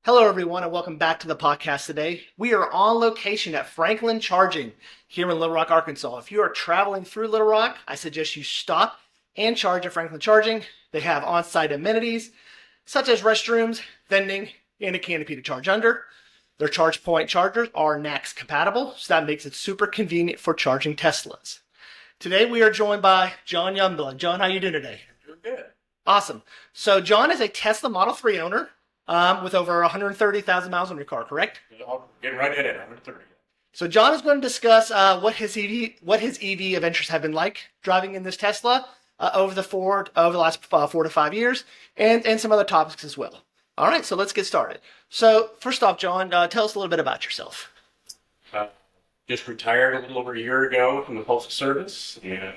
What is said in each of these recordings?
Hello, everyone, and welcome back to the podcast today. We are on location at Franklin Charging here in Little Rock, Arkansas. If you are traveling through Little Rock, I suggest you stop and charge at Franklin Charging. They have on-site amenities such as restrooms, vending, and a canopy to charge under. Their charge point chargers are NACS compatible, so that makes it super convenient for charging Teslas. Today we are joined by John Youngblood. John, how you doing today? You're good. Awesome. So John is a Tesla Model 3 owner with over 130,000 miles on your car, correct? Getting right at it, 130. So John is going to discuss what his EV adventures have been like driving in this Tesla over the last 4 to 5 years, and some other topics as well. All right, so let's get started. So first off, John, tell us a little bit about yourself. Just retired a little over a year ago from the Postal Service, and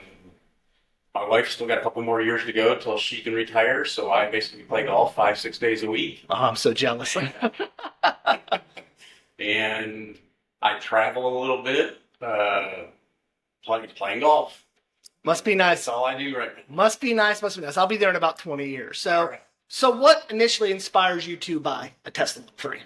my wife's still got a couple more years to go until she can retire, so I basically play golf 5-6 days a week. Oh, I'm so jealous. And I travel a little bit, playing golf. Must be nice. That's all I do right now. Must be nice. I'll be there in about 20 years. Right. So what initially inspires you to buy a Tesla 3?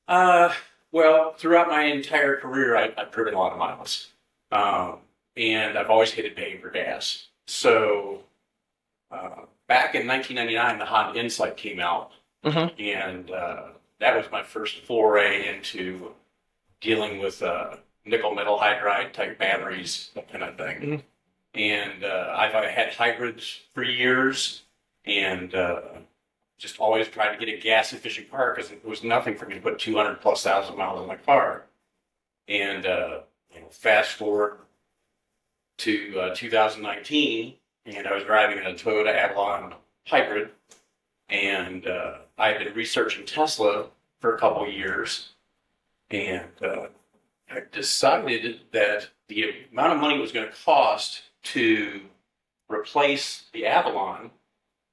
Well, throughout my entire career, I've driven a lot of miles. And I've always hated paying for gas. So back in 1999, the Honda Insight came out. Mm-hmm. And that was my first foray into dealing with nickel metal hydride type batteries, that kind of thing. Mm-hmm. And I've had hybrids for years, and just always tried to get a gas efficient car because it was nothing for me to put 200,000+ miles on my car. And fast forward to 2019, and I was driving a Toyota Avalon hybrid, and I had been researching Tesla for a couple of years, and I decided that the amount of money it was going to cost to replace the Avalon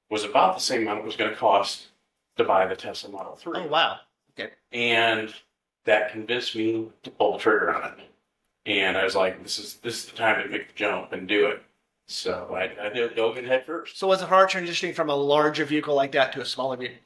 was about the same amount it was going to cost to buy the Tesla Model 3. Oh, wow. Okay. And that convinced me to pull the trigger on it. And I was like, this is the time to make the jump and do it. So I dove in head first. So was it hard transitioning from a larger vehicle like that to a smaller vehicle?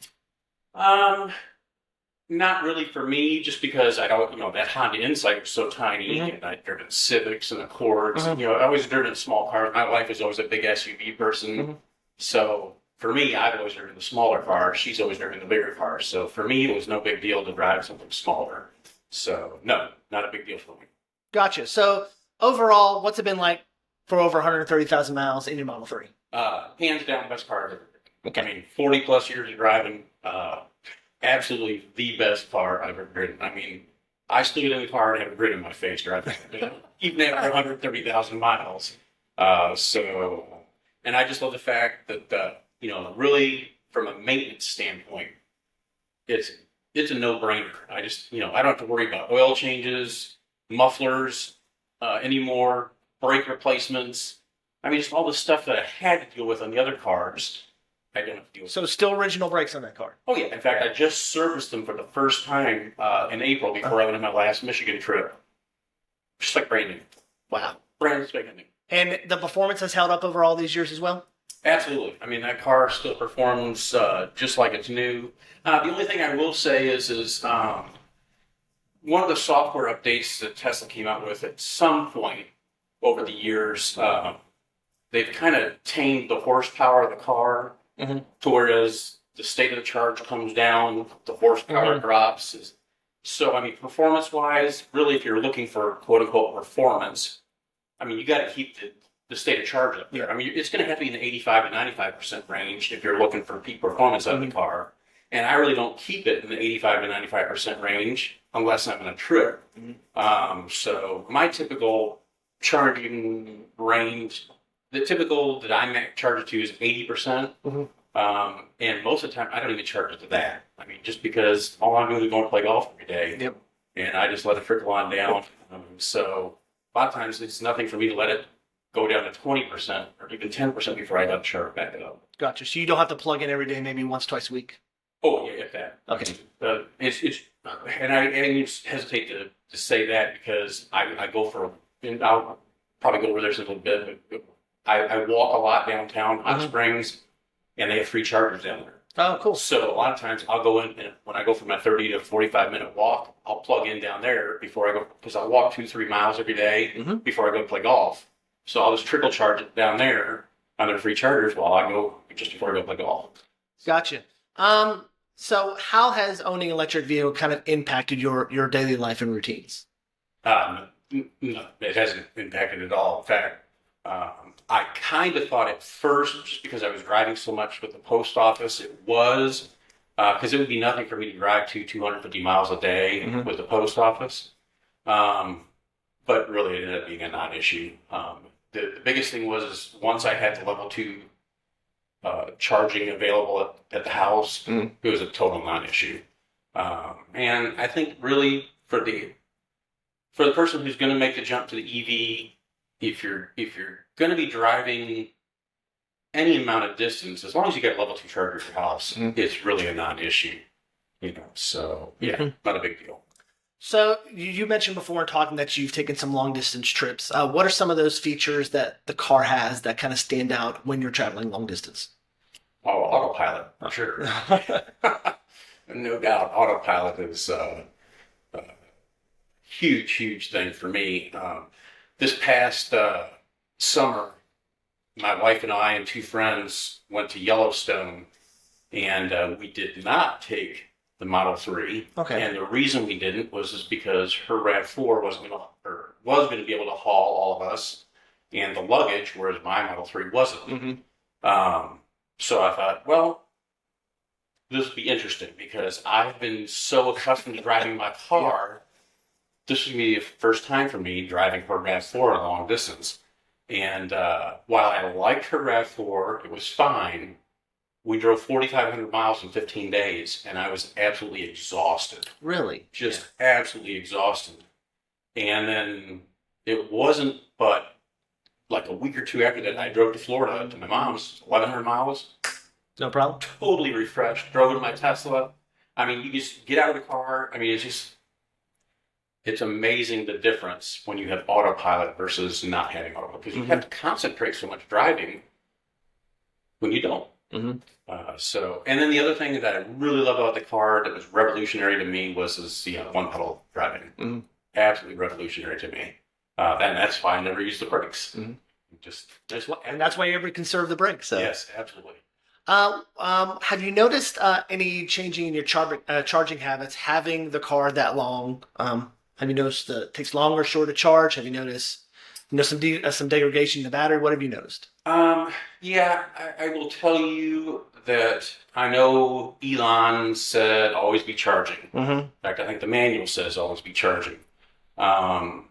Not really for me, just because I don't, that Honda Insight was so tiny, Mm-hmm. and I'd driven Civics and Accords. Mm-hmm. I always driven small cars. My wife is always a big SUV person. Mm-hmm. So for me, I've always driven the smaller car. She's always driven the bigger car. So for me, it was no big deal to drive something smaller. So no, not a big deal for me. Gotcha. So overall, what's it been like for over 130,000 miles in your Model 3? Hands down, best car I've ever driven. Okay. I mean, 40+ years of driving, absolutely the best car I've ever driven. I mean, I still get in the car and have a grin on my face driving, even after 130,000 miles. And I just love the fact that, really from a maintenance standpoint, it's a no-brainer. I just, I don't have to worry about oil changes, mufflers anymore, brake replacements. I mean, just all the stuff that I had to deal with on the other cars, I don't have to deal with. So still original brakes on that car? Oh, yeah. In fact, I just serviced them for the first time in April before I went on my last Michigan trip. Just like brand new. Wow. Brand spanking new. And the performance has held up over all these years as well? Absolutely. I mean, that car still performs just like it's new. The only thing I will say is one of the software updates that Tesla came out with at some point over the years, they've kind of tamed the horsepower of the car, mm-hmm. to whereas the state of the charge comes down, the horsepower mm-hmm. drops. So, I mean, performance-wise, really, if you're looking for quote-unquote performance, I mean, you got to keep the state of charge up there. I mean, it's going to have to be in the 85 to 95% range if you're looking for peak performance out of the car. And I really don't keep it in the 85 to 95% range unless I'm on a trip. Mm-hmm. So my typical charging range, the typical that I charge it to is 80%. Mm-hmm. And most of the time, I don't even charge it to that. I mean, just because all I'm doing is going to play golf every day. Yep. And I just let it trickle on down. So a lot of times, it's nothing for me to let it go down to 20% or even 10% before I let it charge back up. Gotcha. So you don't have to plug in every day, maybe once, twice a week? Oh, yeah, if that. Okay. And I just hesitate to say that because I go and I'll probably go over there in a little bit, but I walk a lot downtown, Hot Springs, and they have free chargers down there. Oh, cool. So a lot of times I'll go in, and when I go for my 30 to 45-minute walk, I'll plug in down there before I go, because I walk 2-3 miles every day before I go play golf. So I'll just trickle charge it down there on their free chargers while I go, just before I go play golf. Gotcha. So how has owning an electric vehicle kind of impacted your daily life and routines? No, it hasn't impacted at all. In fact, I kind of thought at first, just because I was driving so much with the post office, it was because it would be nothing for me to drive 250 miles a day with the post office. But really, it ended up being a non-issue. The biggest thing was once I had the level 2 charging available at the house, it was a total non-issue. And I think really for the person who's going to make the jump to the EV, if you're going to be driving any amount of distance, as long as you get a level 2 charger at your house, it's really a non-issue. So yeah, not a big deal. So you mentioned before in talking that you've taken some long distance trips. What are some of those features that the car has that kind of stand out when you're traveling long distance? Oh, autopilot, for sure. No doubt, autopilot is a huge thing for me. This past summer, my wife and I and 2 friends went to Yellowstone, and we did not take the Model 3. Okay. And the reason we didn't was because her RAV4 was going to be able to haul all of us and the luggage, whereas my Model 3 wasn't. So I thought, well, this would be interesting because I've been so accustomed to driving my car. This would be the first time for me driving her RAV4 a long distance. And while I liked her RAV4, it was fine. We drove 4,500 miles in 15 days, and I was absolutely exhausted. Really? Just absolutely exhausted. And then it wasn't but like a week or 2 after that, I drove to Florida to my mom's, 1,100 miles. No problem. Totally refreshed. Drove in my Tesla. I mean, you just get out of the car. I mean, it's amazing the difference when you have autopilot versus not having autopilot, because you have to concentrate so much driving when you don't. And then the other thing that I really love about the car that was revolutionary to me was one pedal driving. Absolutely revolutionary to me. And that's why I never use the brakes. And that's why you ever conserve the brakes. So. Yes, absolutely. Have you noticed any changing in your charging habits having the car that long? Have you noticed that it takes longer, shorter charge? Have you noticed some degradation in the battery? What have you noticed? Yeah, I will tell you that I know Elon said always be charging. In fact, I think the manual says always be charging. Probably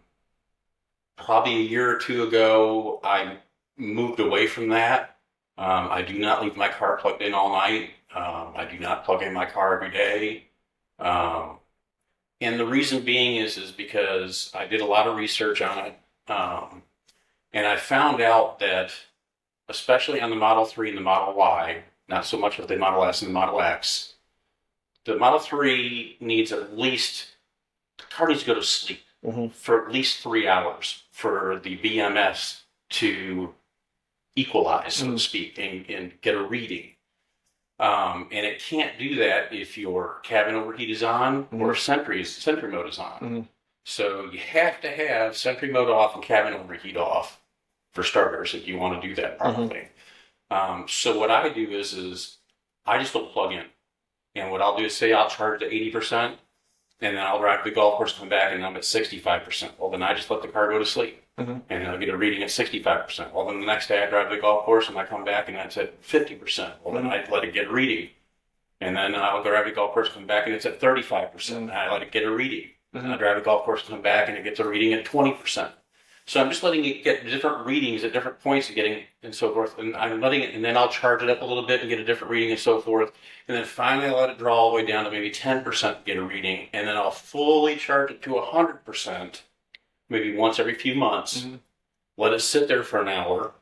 a year or 2 ago, I moved away from that. I do not leave my car plugged in all night. I do not plug in my car every day. And the reason being is because I did a lot of research on it. And I found out that, especially on the Model 3 and the Model Y, not so much with the Model S and the Model X, the Model 3 needs the car needs to go to sleep for at least 3 hours for the BMS to equalize, so to speak, and get a reading. And it can't do that if your cabin overheat is on or Sentry mode is on. So you have to have Sentry mode off and cabin overheat off for starters if you want to do that properly. So what I do is I just don't plug in. And what I'll do is say I'll charge to 80%, and then I'll drive to the golf course, come back, and I'm at 65%. Well, then I just let the car go to sleep. And I'll get a reading at 65%. Well, then the next day I drive to the golf course, and I come back, and that's at 50%. Well, then I let it get a reading. And then I'll drive to the golf course, come back, and it's at 35%. And I let it get a reading. And I drive to the golf course, come back, and it gets a reading at 20%. So I'm just letting it get different readings at different points of getting and so forth. And I'm letting it, and then I'll charge it up a little bit and get a different reading and so forth. And then finally I'll let it draw all the way down to maybe 10% to get a reading. And then I'll fully charge it to 100%, maybe once every few months. Let it sit there for an hour,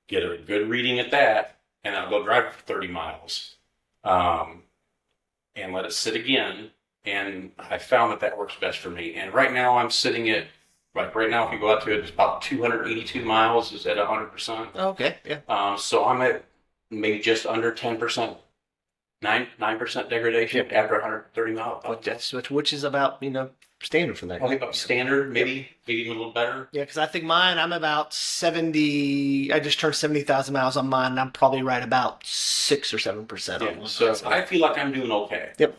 get a good reading at that, and I'll go drive for 30 miles. And let it sit again. And I found that works best for me. And right now I'm sitting at, right now, if you go out to it, it's about 282 miles is at 100%. Okay, yeah. So I'm at maybe just under 10% 9% degradation after 130 miles. Which is about, standard for that. Probably about standard, maybe a little better. Yeah, because I think I'm about 70. I just turned 70,000 miles on mine, and I'm probably right about 6 or 7%. Yeah, so I feel like I'm doing okay. Yep.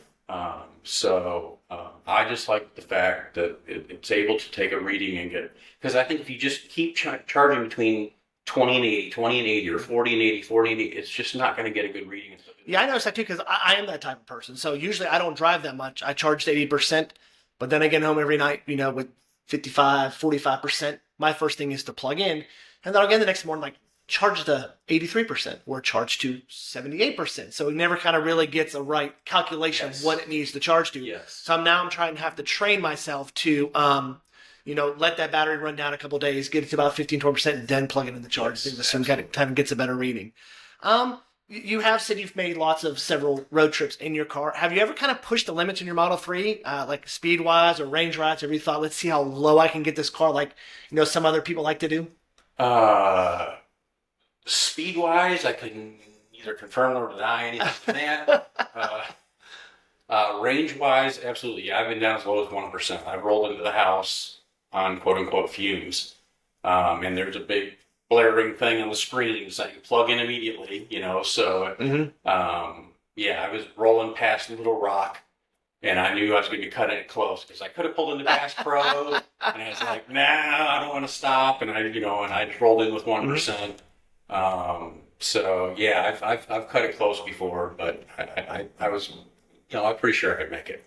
I just like the fact that it's able to take a reading and get, because I think if you just keep charging between 20 and 80, 20 and 80, or 40 and 80, 40 and 80, it's just not going to get a good reading. Yeah, I noticed that too, because I am that type of person. So usually I don't drive that much. I charge to 80%, but then I get home every night, with 55, 45%. My first thing is to plug in, and then I'll get in the next morning, like, charge to 83% or charge to 78%. So it never kind of really gets a right calculation of what it needs to charge to. Yes. So I'm trying to have to train myself to, let that battery run down a couple of days, get it to about 15, 20%, and then plug it in the charge. So it kind of gets a better reading. You have said you've made several road trips in your car. Have you ever kind of pushed the limits in your Model 3, like speed-wise or range-wise? Have you thought, let's see how low I can get this car, like, some other people like to do? Speed-wise, I can neither confirm nor deny anything to that. Range-wise, absolutely. Yeah, I've been down as low as 1%. I've rolled into the house on quote-unquote fumes. And there's a big blaring thing on the screen saying plug in immediately, so I was rolling past Little Rock, and I knew I was going to be cutting it close, because I could have pulled into Bass Pro, and I was like, nah, I don't want to stop, and I just rolled in with 1%. I've cut it close before, but I was, I'm pretty sure I could make it.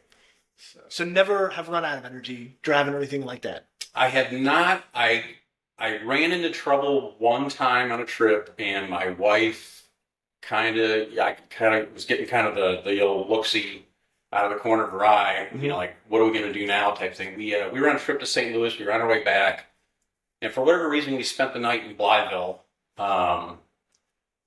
So never have run out of energy driving or anything like that? I have not. I ran into trouble one time on a trip, and my wife kind of was getting kind of the old look-see out of the corner of her eye, like, what are we going to do now type thing. We were on a trip to St. Louis. We were on our way back, and for whatever reason, we spent the night in Blytheville.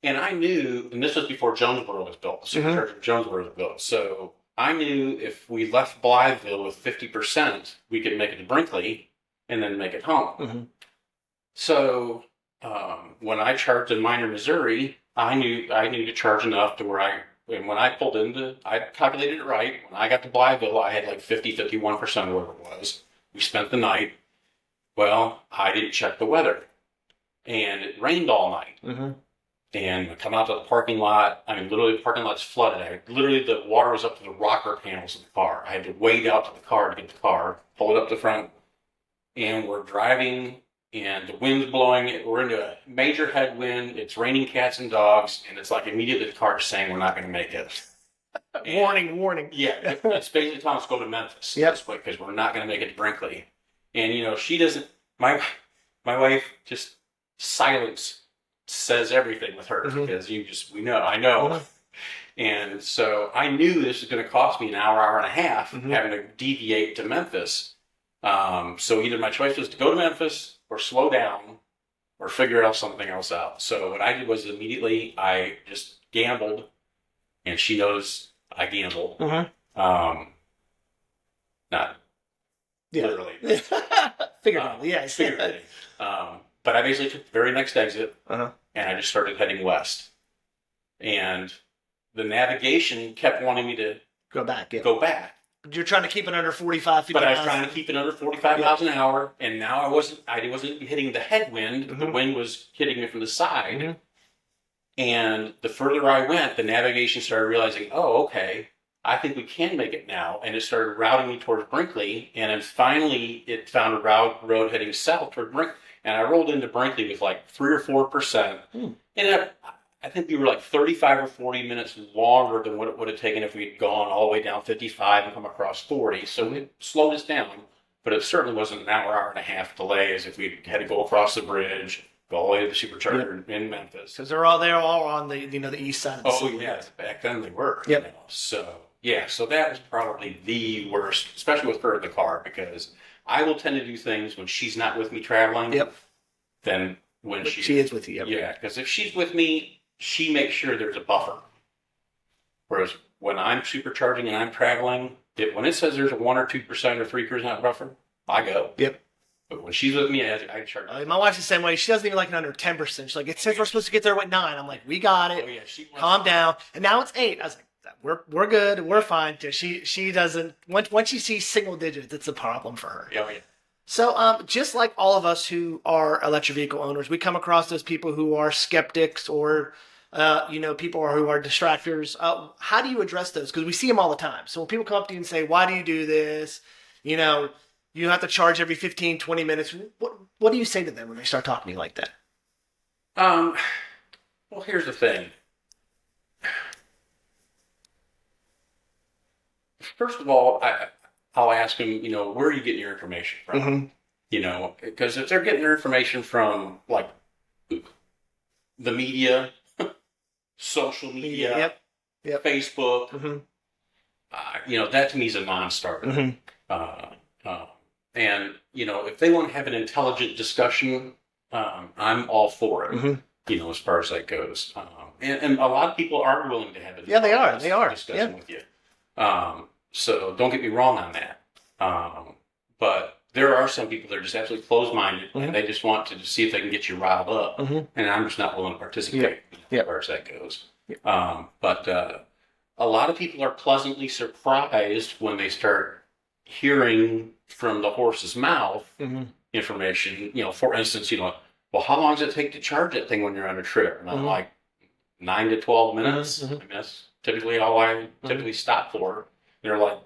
And I knew, and this was before Jonesboro was built, the supercharger of Jonesboro was built. So I knew if we left Blytheville with 50%, we could make it to Brinkley and then make it home. So when I charged in Minor, Missouri, I knew to charge enough to where when I pulled into, I calculated it right. When I got to Blytheville, I had like 51% of whatever it was. We spent the night. Well, I didn't check the weather, and it rained all night. And I come out to the parking lot. I mean, literally, the parking lot's flooded. Literally, the water was up to the rocker panels of the car. I had to wade out to the car to get the car, pull it up the front, and we're driving, and the wind's blowing. We're into a major headwind. It's raining cats and dogs, and it's like immediately the car's saying we're not going to make it. Warning. Yeah, it's basically telling us to go to Memphis. This way, because we're not going to make it to Brinkley. And she doesn't. My wife just silence says everything with her, because I know. And so I knew this was going to cost me an hour and a half having to deviate to Memphis. So either my choice was to go to Memphis or slow down or figure out something else out. So what I did was immediately I just gambled, and she knows I gamble. Not literally. Figuratively, yes. Figuratively. But I basically took the very next exit, and I just started heading west. And the navigation kept wanting me to go back. You're trying to keep it under 45, 50 But I was miles. trying to keep it under 45 miles an hour, and now I wasn't hitting the headwind. The wind was hitting me from the side. And the further I went, the navigation started realizing, oh, okay, I think we can make it now. And it started routing me towards Brinkley, and then finally it found a road heading south toward Brinkley. And I rolled into Brinkley with like 3 or 4%. And I think we were like 35 or 40 minutes longer than what it would have taken if we'd gone all the way down 55 and come across 40. So it slowed us down, but it certainly wasn't an hour and a half delay as if we had to go across the bridge, go all the way to the supercharger in Memphis. Because they're all on the east side of the city. Oh, yeah. Back then they were. Yep. So that was probably the worst, especially with her in the car, because I will tend to do things when she's not with me traveling. Then when she is with you. Yeah, because if she's with me, she makes sure there's a buffer. Whereas when I'm supercharging and I'm traveling, when it says there's a 1 or 2% or 3% buffer, I go. But when she's with me, I charge. My wife's the same way. She doesn't even like it under 10%. She's like, it says we're supposed to get there at 9. I'm like, we got it. Calm down. And now it's 8. I was like, We're good. We're fine. She doesn't. Once she sees single digits, it's a problem for her. Yeah, yeah. So, just like all of us who are electric vehicle owners, we come across those people who are skeptics or, people who are distractors. How do you address those? Because we see them all the time. So when people come up to you and say, "Why do you do this?" You have to charge every 15, 20 minutes. What do you say to them when they start talking to you like that? Well, here's the thing. First of all, I'll ask them, where are you getting your information from? Mm-hmm. Because if they're getting their information from like the media, social media, Yep. Facebook, Mm-hmm. that to me is a non-starter. Mm-hmm. And if they want to have an intelligent discussion, I'm all for it. Mm-hmm. As far as that goes. And a lot of people are willing to have a Yeah, they are. discussion with you. So don't get me wrong on that. But there are some people that are just absolutely closed-minded, and they just want to see if they can get you riled up. And I'm just not willing to participate as far as that goes. But a lot of people are pleasantly surprised when they start hearing from the horse's mouth information. For instance, well, how long does it take to charge that thing when you're on a trip? And I'm like, 9 to 12 minutes. I mean, that's typically all I typically stop for. And they're like,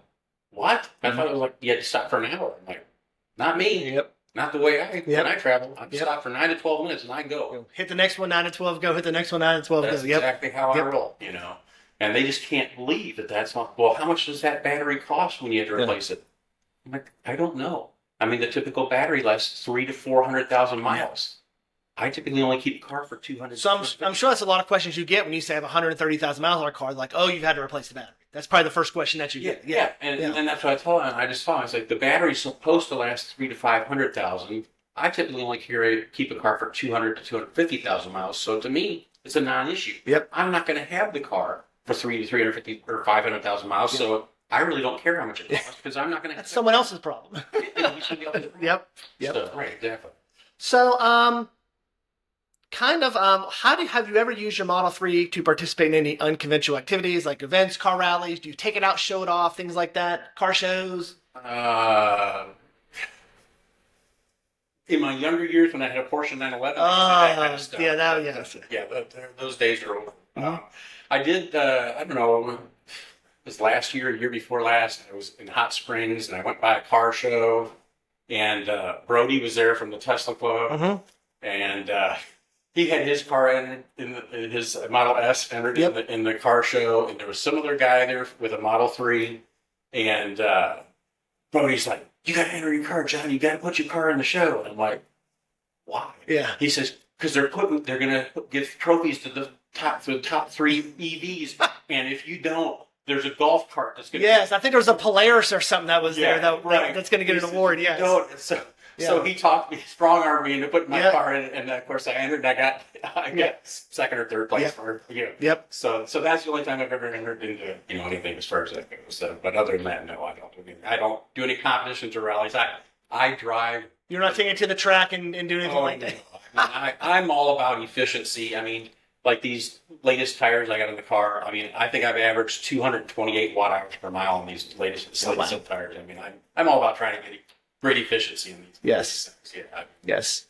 what? I thought it was like you had to stop for an hour. I'm like, not me. Not the way when I travel. I stop for 9 to 12 minutes and I go. Hit the next one, 9 to 12, go. Hit the next one, 9 to 12, That's go. exactly how I roll, And they just can't believe that that's not, well, how much does that battery cost when you have to replace it? I'm like, I don't know. I mean, the typical battery lasts 300,000 to 400,000 miles. I typically only keep a car for 200. So I'm sure that's a lot of questions you get when you say I have 130,000 miles on a car. Like, oh, you've had to replace the battery. That's probably the first question that you get. And that's what I told him. I just told him, I was like, the battery's supposed to last 300,000 to 500,000. I typically only keep a car for 200,000 to 250,000 miles. So to me, it's a non-issue. I'm not going to have the car for 300,000 to 350,000 or 500,000 miles. So I really don't care how much it costs because I'm not going to. That's someone else's problem. Yep. So, right, exactly. So, have you ever used your Model 3 to participate in any unconventional activities like events, car rallies? Do you take it out, show it off, things like that? Car shows? In my younger years when I had a Porsche 911, that kind of stuff. Those days are over. I did, I don't know, it was last year, year before last, I was in Hot Springs and I went by a car show and Brody was there from the Tesla Club and he had his car in his Model S entered in the car show, and there was some other guy there with a Model 3, and Brody's like, "You got to enter your car, John. You got to put your car in the show." And I'm like, "Why?" He says, "Because they're gonna give trophies to the top 3 EVs, and if you don't, there's a golf cart that's gonna." Yes, I think there was a Polaris or something that was there that's going to get an award. Yes. So he talked me, strong-armed me into putting my car in, and of course I entered. And I got second or third place for So that's the only time I've ever entered into anything as far as that goes. So, but other than that, no, I don't do anything. I don't do any competitions or rallies. I drive. You're not taking it to the track and doing anything like that. I'm all about efficiency. I mean, like these latest tires I got in the car. I mean, I think I've averaged 228 watt hours per mile on these latest tires. I mean, I'm all about trying to get great efficiency in these. Yes. Yes.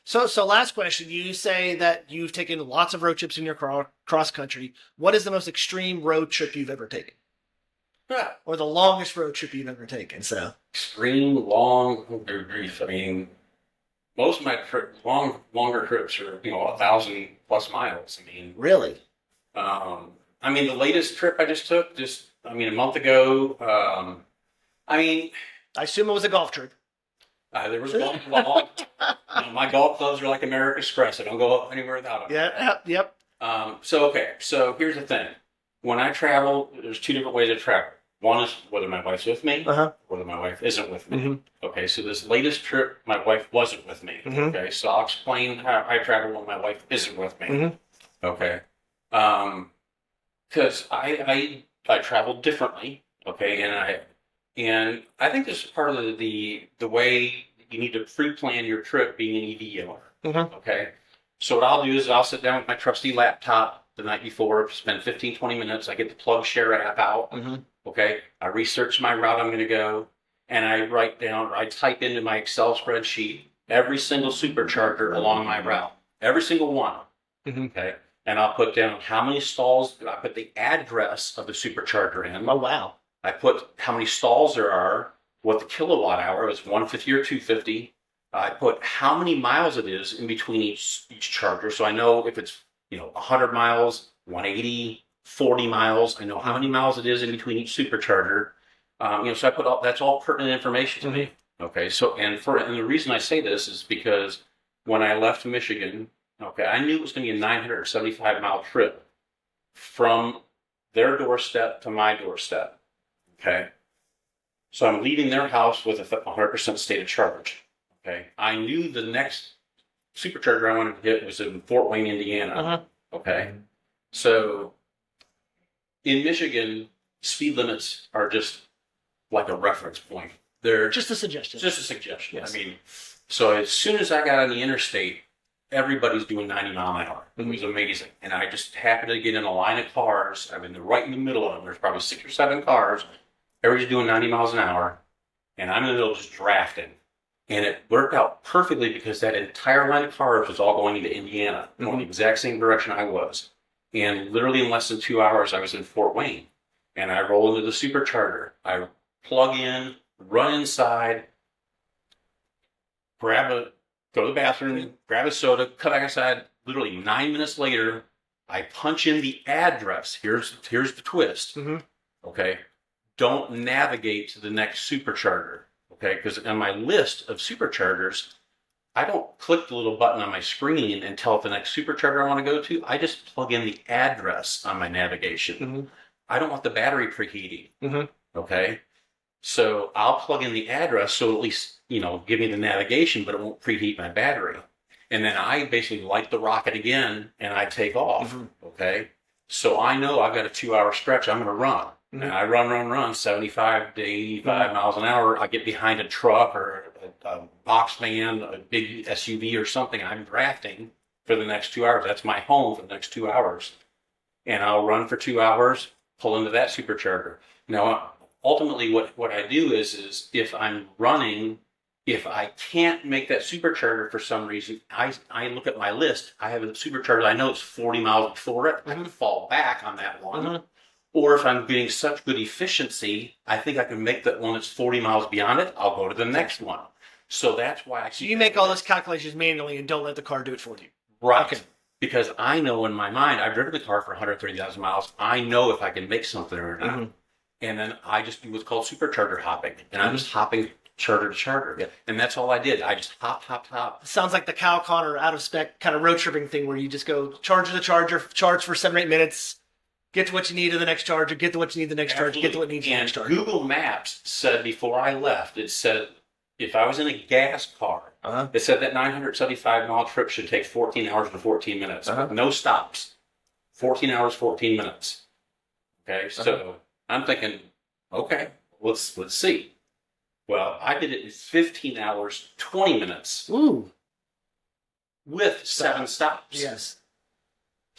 So last question. You say that you've taken lots of road trips in your car, cross country. What is the most extreme road trip you've ever taken? Or the longest road trip you've ever taken? So extreme, long, grief. I mean, most of my longer trips are 1,000 plus miles. I mean, really. I mean, the latest trip I just took, a month ago. I assume it was a golf trip. There was a golf club. My golf clubs are like American Express. I don't go anywhere without them. Yep. So here's the thing. When I travel, there's 2 different ways I travel. One is whether my wife's with me, whether my wife isn't with me. Okay, so this latest trip, my wife wasn't with me. Okay, so I'll explain how I travel when my wife isn't with me. Okay, because I travel differently. Okay, and I think this is part of the way you need to pre-plan your trip being an EV owner. Okay, so what I'll do is I'll sit down with my trusty laptop the night before, spend 15, 20 minutes. I get the Plug Share app out. Okay. I research my route I'm going to go, and I type into my Excel spreadsheet every single supercharger along my route, every single one. Okay. And I'll put down how many stalls. I put the address of the supercharger in. Oh, wow. I put how many stalls there are, what the kilowatt hour is, 150 or 250. I put how many miles it is in between each charger, so I know if it's 100 miles, 180, 40 miles. I know how many miles it is in between each supercharger. So I put that's all pertinent information to me. Okay, so and the reason I say this is because when I left Michigan, okay, I knew it was going to be a 975-mile trip from their doorstep to my doorstep. Okay, so I'm leaving their house with a 100% state of charge. Okay, I knew the next supercharger I wanted to hit was in Fort Wayne, Indiana. Okay, so in Michigan, speed limits are just like a reference point. They're just a suggestion. Just a suggestion. Yes. I mean, so as soon as I got on the interstate, everybody's doing 90 mile an hour. It was amazing. And I just happened to get in a line of cars. I mean, right in the middle of them. There's probably 6 or 7 cars. Everybody's doing 90 miles an hour. And I'm in the middle just drafting. And it worked out perfectly because that entire line of cars was all going into Indiana, going the exact same direction I was. And literally in less than 2 hours, I was in Fort Wayne. And I roll into the supercharger. I plug in, run inside, go to the bathroom, grab a soda, come back inside. Literally 9 minutes later, I punch in the address. Here's the twist. Okay. Don't navigate to the next supercharger. Okay, because on my list of superchargers, I don't click the little button on my screen and tell it the next supercharger I want to go to. I just plug in the address on my navigation. I don't want the battery preheating. Okay, so I'll plug in the address so at least give me the navigation, but it won't preheat my battery. And then I basically light the rocket again and I take off. Okay, so I know I've got a 2-hour stretch I'm going to run. And I run 75 to 85 miles an hour. I get behind a truck or a box van, a big SUV or something. I'm drafting for the next 2 hours. That's my home for the next 2 hours. And I'll run for 2 hours, pull into that supercharger. Now, ultimately what I do is if I'm running, if I can't make that supercharger for some reason, I look at my list. I have a supercharger I know it's 40 miles before it. I can fall back on that one. Or if I'm getting such good efficiency, I think I can make that one that's 40 miles beyond it. I'll go to the next one. So that's why So you make all those calculations manually and don't let the car do it for you. Right. Okay. Because I know in my mind, I've driven the car for 130,000 miles. I know if I can make something or not. And then I just do what's called supercharger hopping. And I'm just hopping charger to charger. And that's all I did. I just hop. Sounds like the Kyle Connor out of spec kind of road tripping thing where you just go charger to charger, charge for 7 or 8 minutes. Get to what you need to the next charger, get to what you need the next charger, get to what you need the next charger. Google Maps said before I left, it said if I was in a gas car, it said that 975-mile trip should take 14 hours and 14 minutes. No stops. 14 hours, 14 minutes. Okay, so I'm thinking, okay, let's see. Well, I did it in 15 hours, 20 minutes. Ooh. With 7 stops. Yes.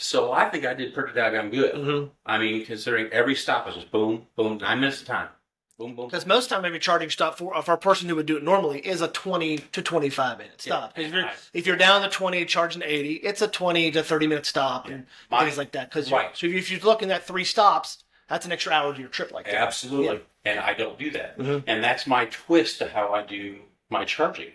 So I think I did pretty doggone good. I mean, considering every stop was just boom, boom, 9 minutes at a time. Boom, boom. Because most time every charging stop for a person who would do it normally is a 20 to 25 minute stop. Yeah. If you're down to 20, charging 80, it's a 20 to 30 minute stop and things like that. So if you're looking at 3 stops, that's an extra hour to your trip like that. Absolutely. Yeah. And I don't do that. And that's my twist to how I do my charging.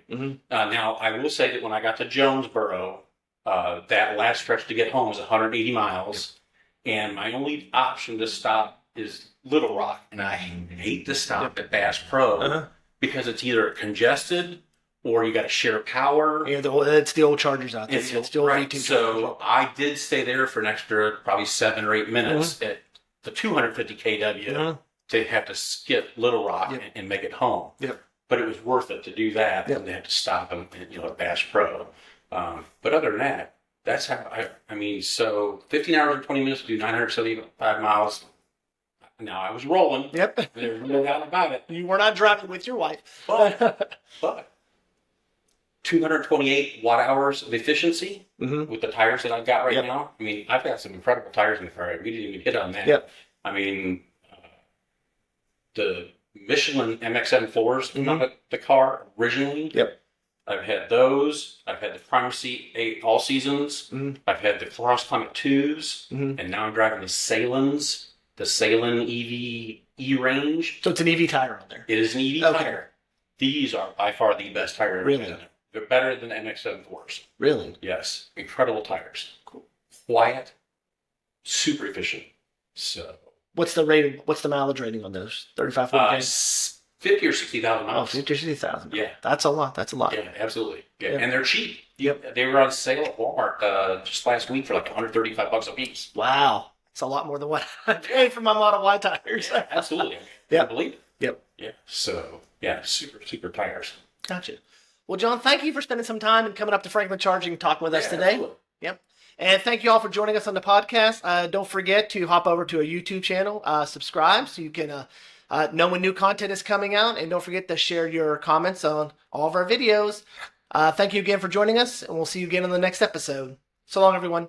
Now, I will say that when I got to Jonesboro, that last stretch to get home was 180 miles, and my only option to stop is Little Rock, and I hate to stop at Bass Pro because it's either congested or you got to share power. Yeah, it's the old Chargers out there. It's still right. So I did stay there for an extra probably 7 or 8 minutes at the 250 kW to have to skip Little Rock and make it home. But it was worth it to do that, and they had to stop at Bass Pro. But other than that, that's how I mean, so 15 hours and 20 minutes to do 975 miles. Now I was rolling. There's no doubt about it. You were not driving with your wife. But 2 228 watt hours of efficiency Mm-hmm. with the tires that I've got right Yep. now. I mean, I've got some incredible tires in the car. We didn't even hit on that. Yep. I mean, the Michelin MXM4s came out of the car originally. Yep. I've had those. I've had the Primacy 8 All Seasons. Mhm. I've had the Cross Climate 2s. Mhm. And now I'm driving the Salins, the Salin EV E-Range. So it's an EV tire on there. It is an EV Okay. tire. These are by far the best tires. Really? They're better than the MX-7 4s. Really? Yes. Incredible tires. Cool. Quiet. Super efficient. So. What's the rating? What's the mileage rating on those? 35, 40K? 50 or 60,000 Oh, miles. 50 or 60,000. Yeah. That's a lot. That's a lot. Yeah, absolutely. Yeah. Yeah. And they're cheap. Yep. They were on sale at Walmart just last week for like $135 a piece. Wow. It's a lot more than what I paid for my Model Y tires. Yeah, absolutely. Yeah. I believe it. Yep. Yeah. So, yeah, super tires. Gotcha. Well, John, thank you for spending some time and coming up to Franklin Charging and talking with us Yeah, today. absolutely. Yep. And thank you all for joining us on the podcast. Don't forget to hop over to our YouTube channel, subscribe so you can know when new content is coming out. And don't forget to share your comments on all of our videos. Thank you again for joining us, and we'll see you again in the next episode. So long, everyone.